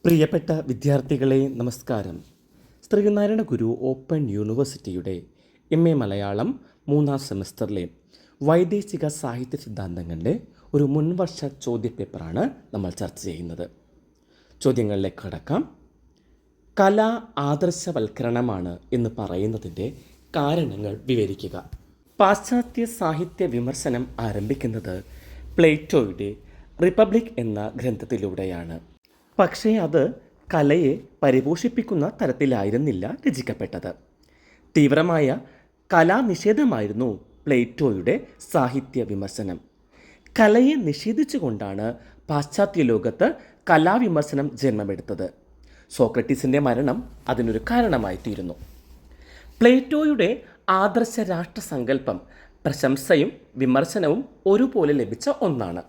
പ്രിയപ്പെട്ട വിദ്യാർത്ഥികളെ നമസ്കാരം. ശ്രീനാരായണ ഗുരു ഓപ്പൺ യൂണിവേഴ്സിറ്റിയുടെ MA മലയാളം 3ാം സെമസ്റ്ററിലെ വൈദേശിക സാഹിത്യ സിദ്ധാന്തങ്ങളുടെ ഒരു മുൻവർഷ ചോദ്യപേപ്പറാണ് നമ്മൾ ചർച്ച ചെയ്യുന്നത്. ചോദ്യങ്ങളിലേക്ക് കടക്കാം. കല ആദർശവൽക്കരണമാണ് എന്ന് പറയുന്നതിൻ്റെ കാരണങ്ങൾ വിവരിക്കുക. പാശ്ചാത്യ സാഹിത്യ വിമർശനം ആരംഭിക്കുന്നത് പ്ലേറ്റോയുടെ റിപ്പബ്ലിക് എന്ന ഗ്രന്ഥത്തിലൂടെയാണ്. പക്ഷേ അത് കലയെ പരിപോഷിപ്പിക്കുന്ന തരത്തിലായിരുന്നില്ല രചിക്കപ്പെട്ടത്. തീവ്രമായ കലാനിഷേധമായിരുന്നു പ്ലേറ്റോയുടെ സാഹിത്യ വിമർശനം. കലയെ നിഷേധിച്ചുകൊണ്ടാണ് പാശ്ചാത്യ ലോകത്ത് കലാവിമർശനം ജന്മമെടുത്തത്. സോക്രട്ടീസിൻ്റെ മരണം അതിനൊരു കാരണമായി തീരുന്നു. പ്ലേറ്റോയുടെ ആദർശ രാഷ്ട്രസങ്കല്പം പ്രശംസയും വിമർശനവും ഒരുപോലെ ലഭിച്ച ഒന്നാണ്.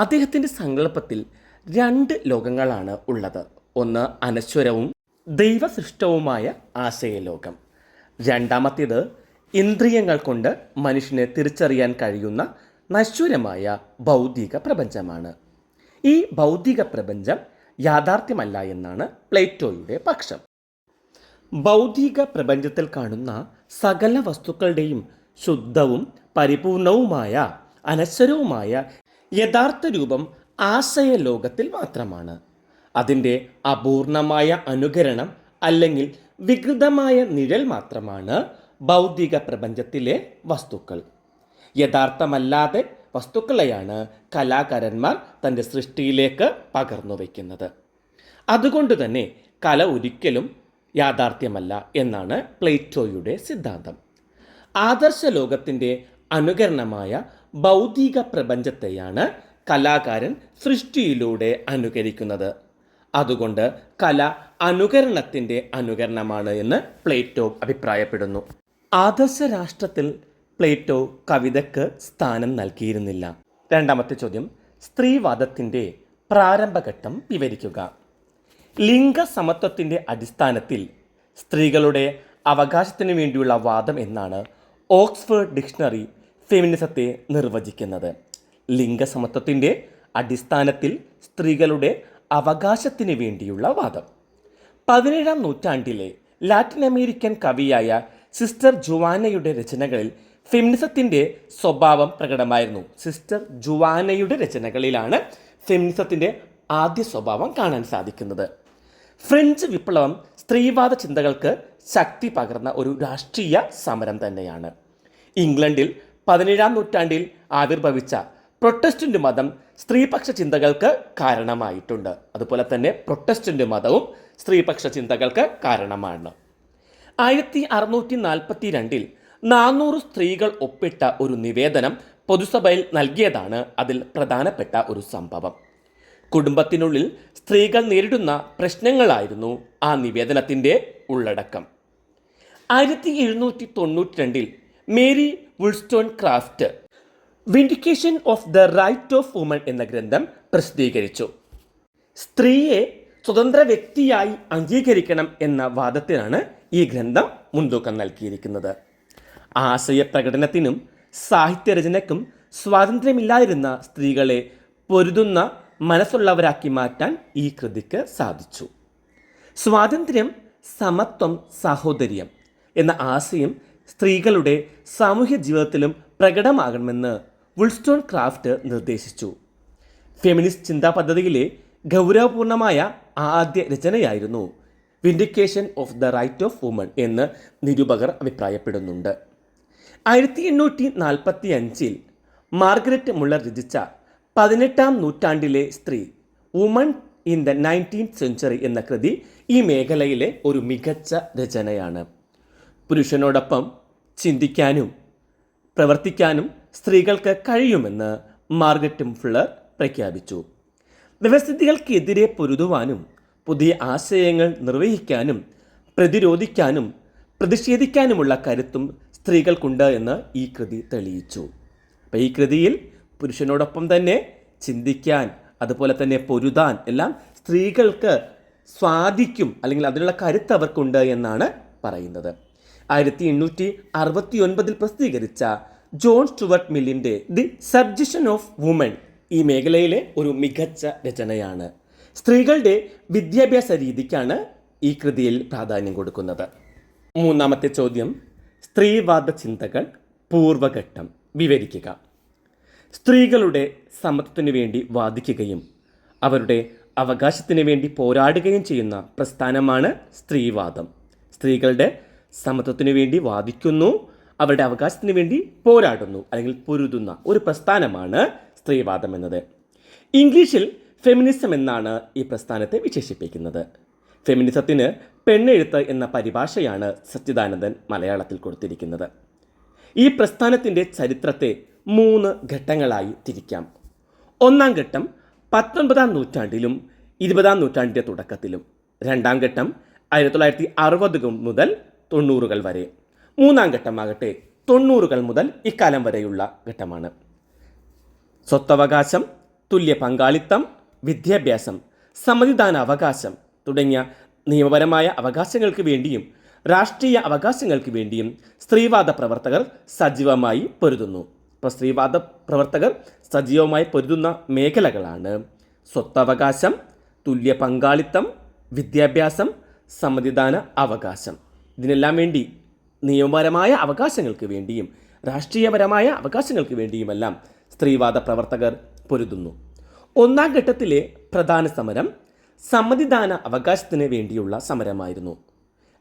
അദ്ദേഹത്തിൻ്റെ സങ്കല്പത്തിൽ 2 ലോകങ്ങളാണ് ഉള്ളത്. ഒന്ന് അനശ്വരവും ദൈവസൃഷ്ടവുമായ ആശയലോകം. രണ്ടാമത്തേത് ഇന്ദ്രിയങ്ങൾ കൊണ്ട് മനുഷ്യനെ തിരിച്ചറിയാൻ കഴിയുന്ന നശ്വരമായ ഭൗതിക പ്രപഞ്ചമാണ്. ഈ ഭൗതിക പ്രപഞ്ചം യാഥാർത്ഥ്യമല്ല എന്നാണ് പ്ലേറ്റോയുടെ പക്ഷം. ഭൗതിക പ്രപഞ്ചത്തിൽ കാണുന്ന സകല വസ്തുക്കളുടെയും ശുദ്ധവും പരിപൂർണവുമായ അനശ്വരവുമായ യഥാർത്ഥ രൂപം ആശയലോകത്തിൽ മാത്രമാണ്. അതിൻ്റെ അപൂർണമായ അനുകരണം അല്ലെങ്കിൽ വികൃതമായ നിഴൽ മാത്രമാണ് ഭൗതിക പ്രപഞ്ചത്തിലെ വസ്തുക്കൾ. യഥാർത്ഥമല്ലാതെ വസ്തുക്കളെയാണ് കലാകാരന്മാർ തൻ്റെ സൃഷ്ടിയിലേക്ക് പകർന്നു വയ്ക്കുന്നത്. അതുകൊണ്ട് തന്നെ കല ഒരിക്കലും യാഥാർത്ഥ്യമല്ല എന്നാണ് പ്ലേറ്റോയുടെ സിദ്ധാന്തം. ആദർശ ലോകത്തിൻ്റെ അനുകരണമായ ഭൗതിക പ്രപഞ്ചത്തെയാണ് കലാകാരൻ സൃഷ്ടിയിലൂടെ അനുകരിക്കുന്നത്. അതുകൊണ്ട് കല അനുകരണത്തിൻ്റെ അനുകരണമാണ് എന്ന് പ്ലേറ്റോ അഭിപ്രായപ്പെടുന്നു. ആദർശ രാഷ്ട്രത്തിൽ പ്ലേറ്റോ കവിതയ്ക്ക് സ്ഥാനം നൽകിയിരുന്നില്ല. രണ്ടാമത്തെ ചോദ്യം, സ്ത്രീവാദത്തിൻ്റെ പ്രാരംഭഘട്ടം വിവരിക്കുക. ലിംഗസമത്വത്തിൻ്റെ അടിസ്ഥാനത്തിൽ സ്ത്രീകളുടെ അവകാശത്തിനു വേണ്ടിയുള്ള വാദം എന്നാണ് ഓക്സ്ഫോർഡ് ഡിക്ഷണറി ഫെമിനിസത്തെ നിർവചിക്കുന്നത്. ലിംഗസമത്വത്തിൻ്റെ അടിസ്ഥാനത്തിൽ സ്ത്രീകളുടെ അവകാശത്തിന് വേണ്ടിയുള്ള വാദം. 17ാം നൂറ്റാണ്ടിലെ ലാറ്റിൻ അമേരിക്കൻ കവിയായ സിസ്റ്റർ ജുവാനയുടെ രചനകളിൽ ഫെമിനിസത്തിൻ്റെ സ്വഭാവം പ്രകടമായിരുന്നു. സിസ്റ്റർ ജുവാനയുടെ രചനകളിലാണ് ഫെമിനിസത്തിൻ്റെ ആദ്യ സ്വഭാവം കാണാൻ സാധിക്കുന്നത്. ഫ്രഞ്ച് വിപ്ലവം സ്ത്രീവാദ ചിന്തകൾക്ക് ശക്തി പകർന്ന ഒരു രാഷ്ട്രീയ സമരം തന്നെയാണ്. ഇംഗ്ലണ്ടിൽ 17ാം നൂറ്റാണ്ടിൽ ആവിർഭവിച്ച പ്രൊട്ടസ്റ്റന്റ് മതം സ്ത്രീപക്ഷ ചിന്തകൾക്ക് കാരണമായിട്ടുണ്ട്. അതുപോലെ തന്നെ പ്രൊട്ടസ്റ്റന്റ് മതവും സ്ത്രീപക്ഷ ചിന്തകൾക്ക് കാരണമാണ്. 1642 400 സ്ത്രീകൾ ഒപ്പിട്ട ഒരു നിവേദനം പൊതുസഭയിൽ നൽകിയതാണ് അതിൽ പ്രധാനപ്പെട്ട ഒരു സംഭവം. കുടുംബത്തിനുള്ളിൽ സ്ത്രീകൾ നേരിടുന്ന പ്രശ്നങ്ങളായിരുന്നു ആ നിവേദനത്തിൻ്റെ ഉള്ളടക്കം. 1792 Mary Wollstonecraft vindication of the right of woman എന്ന ഗ്രന്ഥം പ്രസിദ്ധീകരിച്ചു. സ്ത്രീയെ സ്വതന്ത്ര വ്യക്തിയായി അംഗീകരിക്കണം എന്ന വാദത്തിനാണ് ഈ ഗ്രന്ഥം മുൻതൂക്കം നൽകിയിരിക്കുന്നത്. ആശയപ്രകടനത്തിനും സാഹിത്യരചനയ്ക്കും സ്വാതന്ത്ര്യമില്ലാതിരുന്ന സ്ത്രീകളെ പൊരുതുന്ന മനസ്സുള്ളവരാക്കി മാറ്റാൻ ഈ കൃതിക്ക് സാധിച്ചു. സ്വാതന്ത്ര്യം, സമത്വം, സാഹോദര്യം എന്ന ആശയം സ്ത്രീകളുടെ സാമൂഹ്യ ജീവിതത്തിലും പ്രകടമാകണമെന്ന് വുൾസ്റ്റോൺക്രാഫ്റ്റ് നിർദ്ദേശിച്ചു. ഫെമിനിസ്റ്റ് ചിന്താ പദ്ധതിയിലെ ഗൗരവപൂർണമായ ആദ്യ രചനയായിരുന്നു vindication of the right of woman എന്ന് നിരൂപകർ അഭിപ്രായപ്പെടുന്നുണ്ട്. 1845 മാർഗരറ്റ് മുള്ളർ രചിച്ച 18ാം നൂറ്റാണ്ടിലെ സ്ത്രീ, woman in the 19th century എന്ന കൃതി ഈ മേഖലയിലെ ഒരു മികച്ച രചനയാണ്. പുരുഷനോടൊപ്പം ചിന്തിക്കാനും പ്രവർത്തിക്കാനും സ്ത്രീകൾക്ക് കഴിയുമെന്ന് മാർഗരറ്റ് മുള്ളർ പ്രഖ്യാപിച്ചു. വ്യവസ്ഥിതികൾക്കെതിരെ പൊരുതുവാനും പുതിയ ആശയങ്ങൾ നിർവഹിക്കാനും പ്രതിരോധിക്കാനും പ്രതിഷേധിക്കാനുമുള്ള കരുത്തും സ്ത്രീകൾക്കുണ്ട് എന്ന് ഈ കൃതി തെളിയിച്ചു. അപ്പോൾ ഈ കൃതിയിൽ പുരുഷനോടൊപ്പം തന്നെ ചിന്തിക്കാൻ, അതുപോലെ തന്നെ പൊരുതാൻ എല്ലാം സ്ത്രീകൾക്ക് സാധിക്കും, അല്ലെങ്കിൽ അതിനുള്ള കരുത്ത് അവർക്കുണ്ട് എന്നാണ് പറയുന്നത്. 1869 പ്രസിദ്ധീകരിച്ച ജോൺ സ്റ്റുവർട്ട് മില്ലിൻ്റെ ദി സബ്ജഷൻ ഓഫ് വുമൺ ഈ മേഖലയിലെ ഒരു മികച്ച രചനയാണ്. സ്ത്രീകളുടെ വിദ്യാഭ്യാസ രീതിക്കാണ് ഈ കൃതിയിൽ പ്രാധാന്യം കൊടുക്കുന്നത്. മൂന്നാമത്തെ ചോദ്യം, സ്ത്രീവാദ ചിന്തകൾ പൂർവഘട്ടം വിവരിക്കുക. സ്ത്രീകളുടെ സമത്വത്തിനു വേണ്ടി വാദിക്കുകയും അവരുടെ അവകാശത്തിന് വേണ്ടി പോരാടുകയും ചെയ്യുന്ന പ്രസ്ഥാനമാണ് സ്ത്രീവാദം. സ്ത്രീകളുടെ സമത്വത്തിനു വേണ്ടി വാദിക്കുന്നു, അവരുടെ അവകാശത്തിന് വേണ്ടി പോരാടുന്നു അല്ലെങ്കിൽ പൊരുതുന്ന ഒരു പ്രസ്ഥാനമാണ് സ്ത്രീവാദം എന്നത്. ഇംഗ്ലീഷിൽ ഫെമിനിസം എന്നാണ് ഈ പ്രസ്ഥാനത്തെ വിശേഷിപ്പിക്കുന്നത്. ഫെമിനിസത്തിന് പെണ്ണെഴുത്ത് എന്ന പരിഭാഷയാണ് സച്ചിദാനന്ദൻ മലയാളത്തിൽ കൊടുത്തിരിക്കുന്നത്. ഈ പ്രസ്ഥാനത്തിൻ്റെ ചരിത്രത്തെ 3 ഘട്ടങ്ങളായി തിരിക്കാം. ഒന്നാം ഘട്ടം 19-ാം നൂറ്റാണ്ടിലും 20-ാം നൂറ്റാണ്ടിൻ്റെ തുടക്കത്തിലും. രണ്ടാം ഘട്ടം 1960 മുതൽ 90-കൾ വരെ. മൂന്നാം ഘട്ടമാകട്ടെ 90-കൾ മുതൽ ഇക്കാലം വരെയുള്ള ഘട്ടമാണ്. സ്വത്തവകാശം, തുല്യ പങ്കാളിത്തം, വിദ്യാഭ്യാസം, സമ്മതിദാന അവകാശം തുടങ്ങിയ നിയമപരമായ അവകാശങ്ങൾക്ക് വേണ്ടിയും രാഷ്ട്രീയ അവകാശങ്ങൾക്ക് വേണ്ടിയും സ്ത്രീവാദ പ്രവർത്തകർ സജീവമായി പൊരുതുന്നു. ഇപ്പോൾ സ്ത്രീവാദ പ്രവർത്തകർ സജീവമായി പൊരുതുന്ന മേഖലകളാണ് സ്വത്തവകാശം, തുല്യ പങ്കാളിത്തം, വിദ്യാഭ്യാസം, സമ്മതിദാന അവകാശം. ഇതിനെല്ലാം വേണ്ടി നിയമപരമായ അവകാശങ്ങൾക്ക് വേണ്ടിയും രാഷ്ട്രീയപരമായ അവകാശങ്ങൾക്ക് വേണ്ടിയുമെല്ലാം സ്ത്രീവാദ പ്രവർത്തകർ പൊരുതുന്നു. ഒന്നാം ഘട്ടത്തിലെ പ്രധാന സമരം സമ്മതിദാന അവകാശത്തിന് വേണ്ടിയുള്ള സമരമായിരുന്നു.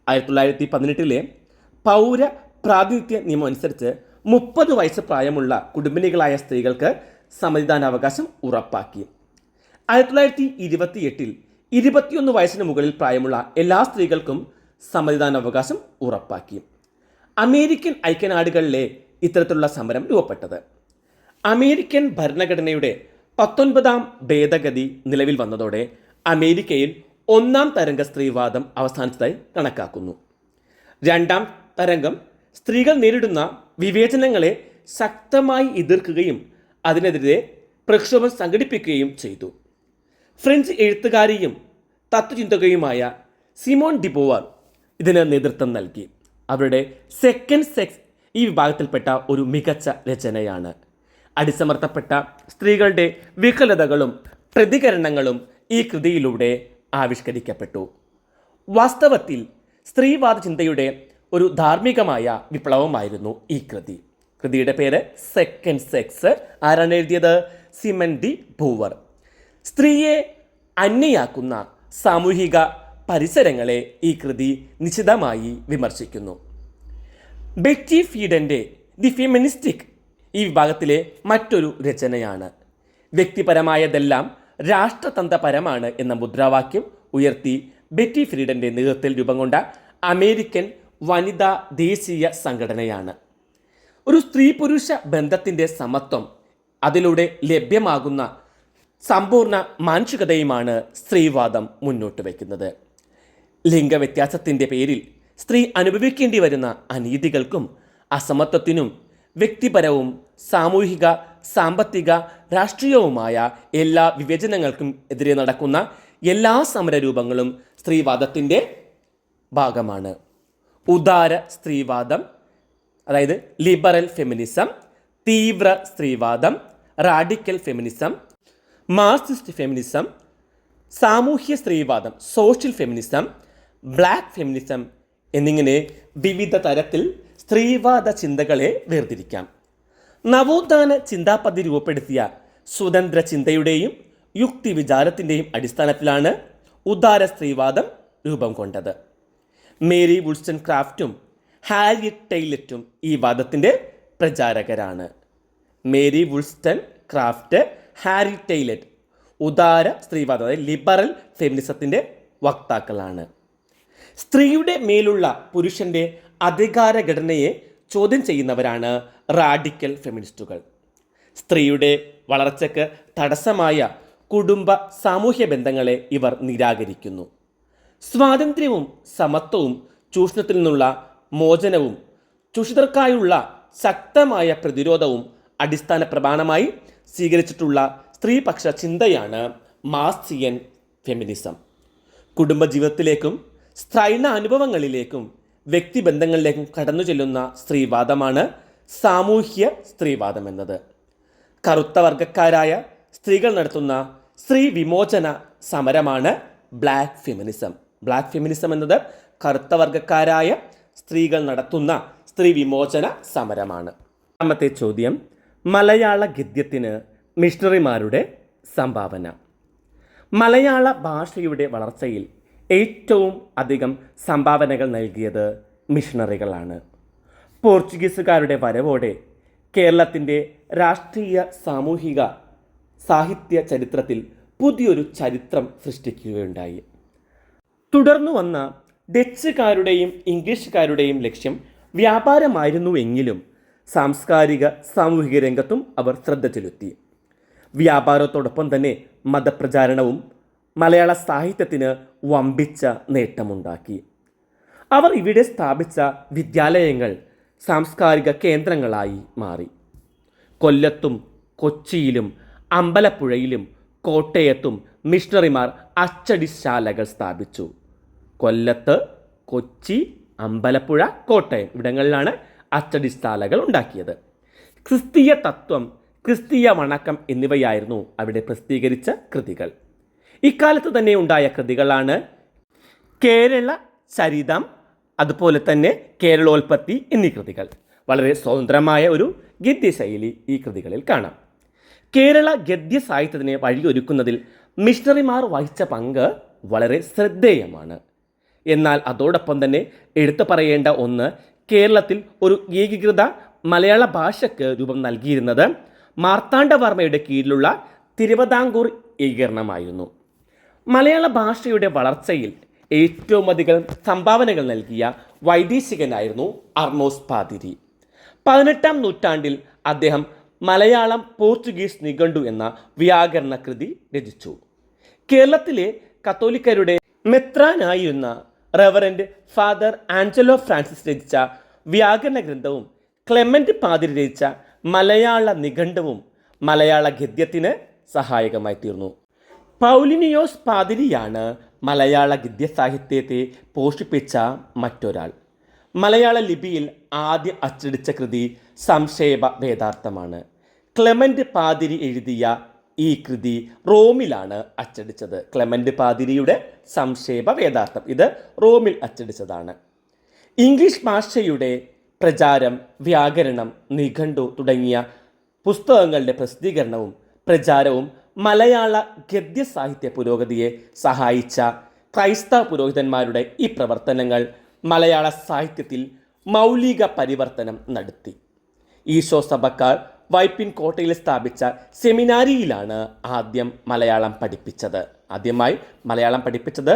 1918 പൗര പ്രാതിനിധ്യ നിയമം അനുസരിച്ച് 30 വയസ്സ് പ്രായമുള്ള കുടുംബിനികളായ സ്ത്രീകൾക്ക് സമ്മതിദാനാവകാശം ഉറപ്പാക്കി. 1928 21 വയസ്സിന് മുകളിൽ പ്രായമുള്ള എല്ലാ സ്ത്രീകൾക്കും സമ്മതിദാനാവകാശം ഉറപ്പാക്കി. അമേരിക്കൻ ഐക്യനാടുകളിലെ ഇത്തരത്തിലുള്ള സമരം രൂപപ്പെട്ടത്. അമേരിക്കൻ ഭരണഘടനയുടെ 19-ാം ഭേദഗതി നിലവിൽ വന്നതോടെ അമേരിക്കയിൽ 1-ാം തരംഗ സ്ത്രീവാദം അവസാനിച്ചതായി കണക്കാക്കുന്നു. 2-ാം തരംഗം സ്ത്രീകൾ നേരിടുന്ന വിവേചനങ്ങളെ ശക്തമായി എതിർക്കുകയും അതിനെതിരെ പ്രക്ഷോഭം സംഘടിപ്പിക്കുകയും ചെയ്തു. ഫ്രഞ്ച് എഴുത്തുകാരിയും തത്വചിന്തകയുമായ സിമോൺ ഡിബോവർ ഇതിന് നേതൃത്വം നൽകി. അവരുടെ സെക്കൻഡ് സെക്സ് ഈ വിഭാഗത്തിൽപ്പെട്ട ഒരു മികച്ച രചനയാണ്. അടിച്ചമർത്തപ്പെട്ട സ്ത്രീകളുടെ വികലതകളും പ്രതികരണങ്ങളും ഈ കൃതിയിലൂടെ ആവിഷ്കരിക്കപ്പെട്ടു. വാസ്തവത്തിൽ സ്ത്രീവാദ ചിന്തയുടെ ഒരു ധാർമ്മികമായ വിപ്ലവമായിരുന്നു ഈ കൃതി. കൃതിയുടെ പേര് സെക്കൻഡ് സെക്സ്. ആരാണ് എഴുതിയത്? Simon D Boer. സ്ത്രീയെ അന്യയാക്കുന്ന സാമൂഹിക പരിസരങ്ങളെ ഈ കൃതി നിശിതമായി വിമർശിക്കുന്നു. ബെറ്റി ഫീഡൻ്റെ ദി ഫെമിനിസ്റ്റിക് ഈ വിഭാഗത്തിലെ മറ്റൊരു രചനയാണ്. വ്യക്തിപരമായതെല്ലാം രാഷ്ട്രതന്ത്രപരമാണ് എന്ന മുദ്രാവാക്യം ഉയർത്തി ബെറ്റി ഫ്രീഡൻ്റെ നേതൃത്വത്തിൽ രൂപം കൊണ്ട അമേരിക്കൻ വനിതാ ദേശീയ സംഘടനയാണ്. ഒരു സ്ത്രീ പുരുഷ ബന്ധത്തിൻ്റെ സമത്വം, അതിലൂടെ ലഭ്യമാകുന്ന സമ്പൂർണ്ണ മാനുഷികതയുമാണ് സ്ത്രീവാദം മുന്നോട്ട് വയ്ക്കുന്നത്. ലിംഗവ്യത്യാസത്തിൻ്റെ പേരിൽ സ്ത്രീ അനുഭവിക്കേണ്ടി വരുന്ന അനീതികൾക്കും അസമത്വത്തിനും വ്യക്തിപരവും സാമൂഹിക സാമ്പത്തിക രാഷ്ട്രീയവുമായ എല്ലാ വിവേചനങ്ങൾക്കും എതിരെ നടക്കുന്ന എല്ലാ സമരരൂപങ്ങളും സ്ത്രീവാദത്തിൻ്റെ ഭാഗമാണ്. ഉദാര സ്ത്രീവാദം, അതായത് ലിബറൽ ഫെമിനിസം, തീവ്ര സ്ത്രീവാദം, റാഡിക്കൽ ഫെമിനിസം, മാർക്സിസ്റ്റ് ഫെമിനിസം, സാമൂഹ്യ സ്ത്രീവാദം, സോഷ്യൽ ഫെമിനിസം, ബ്ലാക്ക് ഫെമിനിസം എന്നിങ്ങനെ വിവിധ തരത്തിൽ സ്ത്രീവാദ ചിന്തകളെ വേർതിരിക്കാം. നവോത്ഥാന ചിന്താപദ്ധതി രൂപപ്പെടുത്തിയ സ്വതന്ത്ര ചിന്തയുടെയും യുക്തി വിചാരത്തിൻ്റെയും അടിസ്ഥാനത്തിലാണ് ഉദാര സ്ത്രീവാദം രൂപം കൊണ്ടത്. മേരി വുൾസ്റ്റൺ ക്രാഫ്റ്റും ഹാരിയറ്റ് ടൈലറ്റും ഈ വാദത്തിൻ്റെ പ്രചാരകരാണ്. മേരി വുൾസ്റ്റൺ ക്രാഫ്റ്റ്, ഹാരി ടൈലറ്റ് ഉദാര സ്ത്രീവാദം, അതായത് ലിബറൽ ഫെമിനിസത്തിൻ്റെ വക്താക്കളാണ്. സ്ത്രീയുടെ മേലുള്ള പുരുഷൻ്റെ അധികാരഘടനയെ ചോദ്യം ചെയ്യുന്നവരാണ് റാഡിക്കൽ ഫെമിനിസ്റ്റുകൾ. സ്ത്രീയുടെ വളർച്ചയ്ക്ക് തടസ്സമായ കുടുംബ സാമൂഹ്യ ബന്ധങ്ങളെ ഇവർ നിരാകരിക്കുന്നു. സ്വാതന്ത്ര്യവും സമത്വവും ചൂഷണത്തിൽ നിന്നുള്ള മോചനവും ചൂഷിതർക്കായുള്ള ശക്തമായ പ്രതിരോധവും അടിസ്ഥാന പ്രമാണമായി സ്വീകരിച്ചിട്ടുള്ള സ്ത്രീപക്ഷ ചിന്തയാണ് മാർക്സിയൻ ഫെമിനിസം. കുടുംബജീവിതത്തിലേക്കും സ്ത്രൈണ അനുഭവങ്ങളിലേക്കും വ്യക്തിബന്ധങ്ങളിലേക്കും കടന്നു ചെല്ലുന്ന സ്ത്രീവാദമാണ് സാമൂഹ്യ സ്ത്രീവാദം എന്നത്. കറുത്ത വർഗക്കാരായ സ്ത്രീകൾ നടത്തുന്ന സ്ത്രീ വിമോചന സമരമാണ് ബ്ലാക്ക് ഫെമിനിസം. ബ്ലാക്ക് ഫെമിനിസം എന്നത് കറുത്ത വർഗക്കാരായ സ്ത്രീകൾ നടത്തുന്ന സ്ത്രീ വിമോചന സമരമാണ്. രണ്ടാമത്തെ ചോദ്യം, മലയാള ഗദ്യത്തിന് മിഷണറിമാരുടെ സംഭാവന. മലയാള ഭാഷയുടെ വളർച്ചയിൽ ഏറ്റവും അധികം സംഭാവനകൾ നൽകിയത് മിഷണറികളാണ്. പോർച്ചുഗീസുകാരുടെ വരവോടെ കേരളത്തിൻ്റെ രാഷ്ട്രീയ, സാമൂഹിക, സാഹിത്യ ചരിത്രത്തിൽ പുതിയൊരു ചരിത്രം സൃഷ്ടിക്കുകയുണ്ടായി. തുടർന്നു വന്ന ഡച്ചുകാരുടെയും ഇംഗ്ലീഷുകാരുടെയും ലക്ഷ്യം വ്യാപാരമായിരുന്നുവെങ്കിലും സാംസ്കാരിക, സാമൂഹിക രംഗത്തും അവർ ശ്രദ്ധ ചെലുത്തി. വ്യാപാരത്തോടൊപ്പം തന്നെ മതപ്രചാരണവും മലയാള സാഹിത്യത്തിന് വമ്പിച്ച നേട്ടമുണ്ടാക്കി. അവർ ഇവിടെ സ്ഥാപിച്ച വിദ്യാലയങ്ങൾ സാംസ്കാരിക കേന്ദ്രങ്ങളായി മാറി. കൊല്ലത്തും കൊച്ചിയിലും അമ്പലപ്പുഴയിലും കോട്ടയത്തും മിഷണറിമാർ അച്ചടിശാലകൾ സ്ഥാപിച്ചു. കൊല്ലത്ത്, കൊച്ചി, അമ്പലപ്പുഴ, കോട്ടയം ഇവിടങ്ങളിലാണ് അച്ചടിശാലകൾ ഉണ്ടാക്കിയത്. ക്രിസ്തീയ തത്വം, ക്രിസ്തീയ വണക്കം എന്നിവയായിരുന്നു അവിടെ പ്രസിദ്ധീകരിച്ച കൃതികൾ. ഇക്കാലത്ത് തന്നെ ഉണ്ടായ കൃതികളാണ് കേരള ചരിതം, അതുപോലെ തന്നെ കേരളോൽപ്പത്തി എന്നീ കൃതികൾ. വളരെ സ്വതന്ത്രമായ ഒരു ഗദ്യശൈലി ഈ കൃതികളിൽ കാണാം. കേരള ഗദ്യ സാഹിത്യത്തിന് വഴിയൊരുക്കുന്നതിൽ മിഷണറിമാർ വഹിച്ച പങ്ക് വളരെ ശ്രദ്ധേയമാണ്. എന്നാൽ അതോടൊപ്പം തന്നെ എടുത്തു പറയേണ്ട ഒന്ന്, കേരളത്തിൽ ഒരു ഏകീകൃത മലയാള ഭാഷയ്ക്ക് രൂപം നൽകിയിരുന്നത് മാർത്താണ്ഡവർമ്മയുടെ കീഴിലുള്ള തിരുവിതാംകൂർ ഏകീകരണമായിരുന്നു. മലയാള ഭാഷയുടെ വളർച്ചയിൽ ഏറ്റവും അധികം സംഭാവനകൾ നൽകിയ വൈദേശികനായിരുന്നു അർണോസ് പാതിരി. 18-ാം നൂറ്റാണ്ടിൽ അദ്ദേഹം മലയാളം പോർച്ചുഗീസ് നിഘണ്ടു എന്ന വ്യാകരണ കൃതി രചിച്ചു. കേരളത്തിലെ കത്തോലിക്കരുടെ മെത്രാനായിരുന്ന റവറൻഡ് ഫാദർ ആഞ്ചലോ ഫ്രാൻസിസ് രചിച്ച വ്യാകരണ ഗ്രന്ഥവും ക്ലെമന്റ് പാതിരി രചിച്ച മലയാള നിഘണ്ടുവും മലയാള ഗദ്യത്തിന് സഹായകമായി തീർന്നു. പൗലിനിയോസ് പാതിരിയാണ് മലയാള ഗദ്യ സാഹിത്യത്തെ പോഷിപ്പിച്ച മറ്റൊരാൾ. മലയാള ലിപിയിൽ ആദ്യം അച്ചടിച്ച കൃതി സംക്ഷേപ വേദാർത്ഥമാണ്. ക്ലെമന്റ് പാതിരി എഴുതിയ ഈ കൃതി റോമിലാണ് അച്ചടിച്ചത്. ക്ലെമന്റ് പാതിരിയുടെ സംക്ഷേപ വേദാർത്ഥം ഇത് റോമിൽ അച്ചടിച്ചതാണ്. ഇംഗ്ലീഷ് ഭാഷയുടെ പ്രചാരം, വ്യാകരണം, നിഘണ്ടു തുടങ്ങിയ പുസ്തകങ്ങളുടെ പ്രസിദ്ധീകരണവും പ്രചാരവും മലയാള ഗദ്യ സാഹിത്യ പുരോഗതിയെ സഹായിച്ച ക്രൈസ്തവ പുരോഹിതന്മാരുടെ ഈ പ്രവർത്തനങ്ങൾ മലയാള സാഹിത്യത്തിൽ മൗലിക പരിവർത്തനം നടത്തി. ഈശോ സഭക്കാർ വൈപ്പിൻ കോട്ടയിൽ സ്ഥാപിച്ച സെമിനാരിയിലാണ് ആദ്യമായി മലയാളം പഠിപ്പിച്ചത്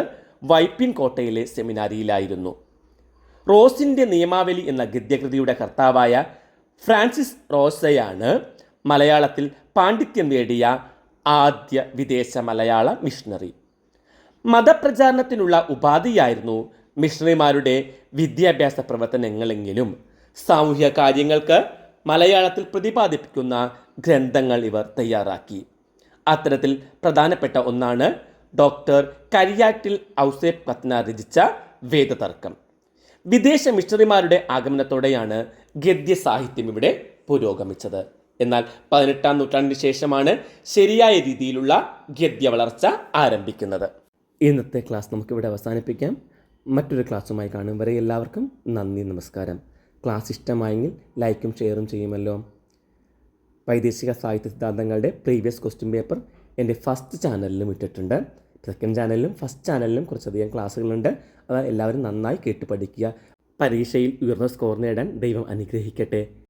വൈപ്പിൻ കോട്ടയിലെ സെമിനാരിയിലായിരുന്നു. റോസിൻ്റെ നിയമാവലി എന്ന ഗദ്യകൃതിയുടെ കർത്താവായ ഫ്രാൻസിസ് റോസയാണ് മലയാളത്തിൽ പാണ്ഡിത്യം നേടിയ ആദ്യ വിദേശ മലയാള മിഷണറി. മതപ്രചാരണത്തിനുള്ള ഉപാധിയായിരുന്നു മിഷണറിമാരുടെ വിദ്യാഭ്യാസ പ്രവർത്തനങ്ങളെങ്കിലും സാമൂഹിക കാര്യങ്ങൾക്ക് മലയാളത്തിൽ പ്രതിപാദിപ്പിക്കുന്ന ഗ്രന്ഥങ്ങൾ ഇവർ തയ്യാറാക്കി. അത്തരത്തിൽ പ്രധാനപ്പെട്ട ഒന്നാണ് ഡോക്ടർ കരിയാട്ടിൽ ഔസേപ്പ് കത്ന രചിച്ച വേദതർക്കം. വിദേശ മിഷണറിമാരുടെ ആഗമനത്തോടെയാണ് ഗദ്യ സാഹിത്യം ഇവിടെ പുരോഗമിച്ചത്. എന്നാൽ 18-ാം നൂറ്റാണ്ടിന് ശേഷമാണ് ശരിയായ രീതിയിലുള്ള ഗദ്യ വളർച്ച ആരംഭിക്കുന്നത്. ഇന്നത്തെ ക്ലാസ് നമുക്കിവിടെ അവസാനിപ്പിക്കാം. മറ്റൊരു ക്ലാസ്സുമായി കാണും വരെ എല്ലാവർക്കും നന്ദി, നമസ്കാരം. ക്ലാസ് ഇഷ്ടമായെങ്കിൽ ലൈക്കും ഷെയറും ചെയ്യുമല്ലോ. വൈദേശിക സാഹിത്യ സിദ്ധാന്തങ്ങളുടെ പ്രീവിയസ് ക്വസ്റ്റ്യൻ പേപ്പർ എൻ്റെ ഫസ്റ്റ് ചാനലിലും ഇട്ടിട്ടുണ്ട്. സെക്കൻഡ് ചാനലിലും ഫസ്റ്റ് ചാനലിലും കുറച്ചധികം ക്ലാസ്സുകളുണ്ട്. അത് എല്ലാവരും നന്നായി കേട്ട് പഠിക്കുക. പരീക്ഷയിൽ ഉയർന്ന സ്കോർ നേടാൻ ദൈവം അനുഗ്രഹിക്കട്ടെ.